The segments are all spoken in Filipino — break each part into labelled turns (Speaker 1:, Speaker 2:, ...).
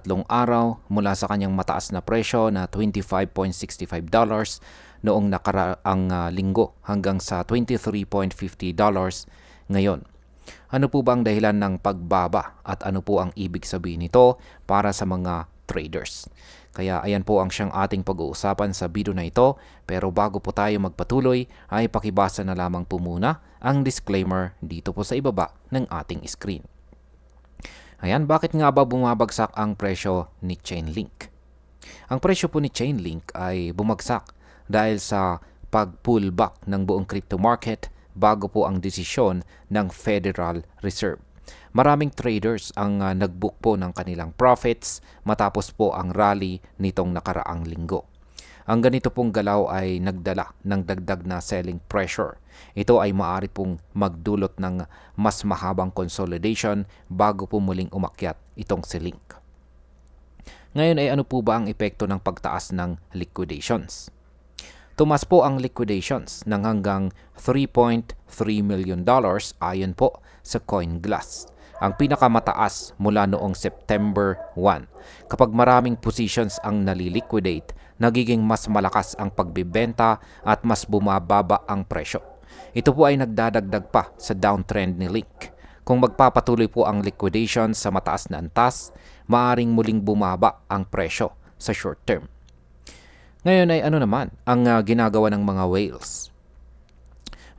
Speaker 1: 3 araw mula sa kanyang mataas na presyo na $25.65 noong nakaraang linggo hanggang sa $23.50 ngayon. Ano po ba ang dahilan ng pagbaba at ano po ang ibig sabihin nito para sa mga traders? Kaya ayan po ang siyang ating pag-uusapan sa video na ito. Pero bago po tayo magpatuloy ay pakibasa na lamang po muna ang disclaimer dito po sa ibaba ng ating screen. Ayan, bakit nga ba bumabagsak ang presyo ni Chainlink? Ang presyo po ni Chainlink ay bumagsak dahil sa pag-pullback ng buong crypto market bago po ang desisyon ng Federal Reserve. Maraming traders ang nag-book po ng kanilang profits matapos po ang rally nitong nakaraang linggo. Ang ganito pong galaw ay nagdala ng dagdag na selling pressure. Ito ay maaari pong magdulot ng mas mahabang consolidation bago po muling umakyat itong si Link. Ngayon ay ano po ba ang epekto ng pagtaas ng liquidations? Tumas po ang liquidations ng hanggang $3.3 million ayon po sa CoinGlass. Ang pinakamataas mula noong September 1. Kapag maraming positions ang naliliquidate, nagiging mas malakas ang pagbibenta at mas bumababa ang presyo. Ito po ay nagdadagdag pa sa downtrend ni Link. Kung magpapatuloy po ang liquidation sa mataas na antas, maaring muling bumaba ang presyo sa short term. Ngayon ay ano naman ang ginagawa ng mga whales?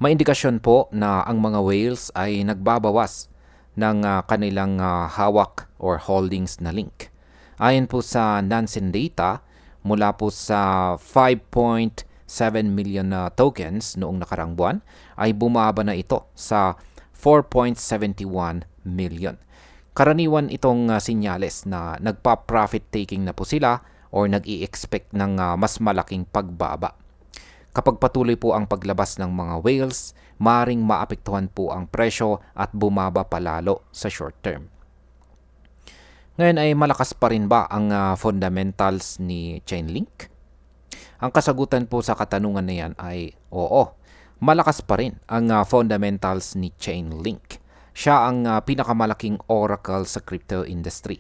Speaker 1: May indikasyon po na ang mga whales ay nagbabawas ng kanilang hawak or holdings na Link. Ayon po sa Nansen data, mula po sa 5.7 million tokens noong nakarang buwan, ay bumaba na ito sa 4.71 million. Karaniwan itong sinyales na nagpa-profit taking na po sila or nag-i-expect ng mas malaking pagbaba. Kapag patuloy po ang paglabas ng mga whales, maring maapektuhan po ang presyo at bumaba palalo sa short term. Ngayon ay malakas pa rin ba ang fundamentals ni Chainlink? Ang kasagutan po sa katanungan na yan ay oo, malakas pa rin ang fundamentals ni Chainlink. Siya ang pinakamalaking oracle sa crypto industry.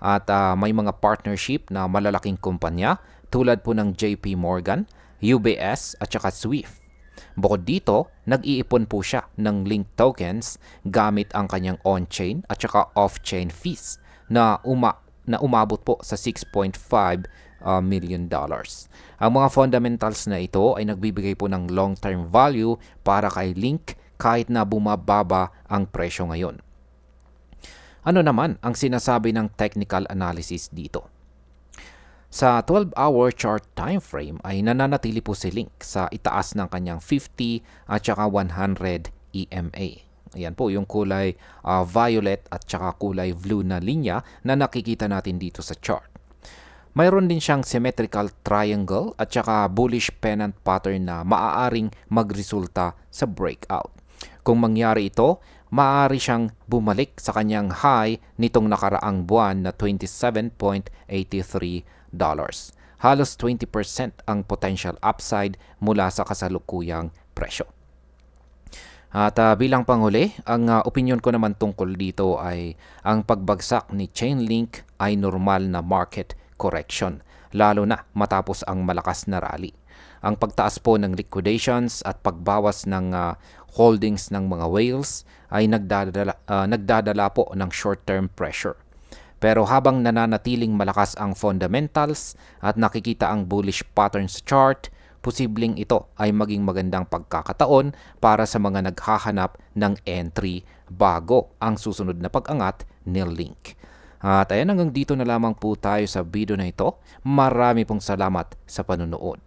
Speaker 1: At may mga partnership na malalaking kumpanya tulad po ng JP Morgan, UBS at saka Swift. Bukod dito, nag-iipon po siya ng Link tokens gamit ang kanyang on-chain at saka off-chain fees na umabot po sa $6.5 million. Ang mga fundamentals na ito ay nagbibigay po ng long-term value para kay Link kahit na bumababa ang presyo ngayon. Ano naman ang sinasabi ng technical analysis dito? Sa 12-hour chart time frame ay nananatili po si Link sa itaas ng kanyang 50 at saka 100 EMA. Ayan po yung kulay violet at saka kulay blue na linya na nakikita natin dito sa chart. Mayroon din siyang symmetrical triangle at saka bullish pennant pattern na maaaring magresulta sa breakout. Kung mangyari ito, maaari siyang bumalik sa kanyang high nitong nakaraang buwan na $27.83. Halos 20% ang potential upside mula sa kasalukuyang presyo. At bilang panghuli, ang opinion ko naman tungkol dito ay ang pagbagsak ni Chainlink ay normal na market correction, lalo na matapos ang malakas na rally. Ang pagtaas po ng liquidations at pagbawas ng holdings ng mga whales ay nagdadala po ng short-term pressure. Pero habang nananatiling malakas ang fundamentals at nakikita ang bullish pattern sa chart, posibleng ito ay maging magandang pagkakataon para sa mga naghahanap ng entry bago ang susunod na pag-angat ni Link. At ayan, hanggang dito na lamang po tayo sa video na ito. Marami pong salamat sa panunood.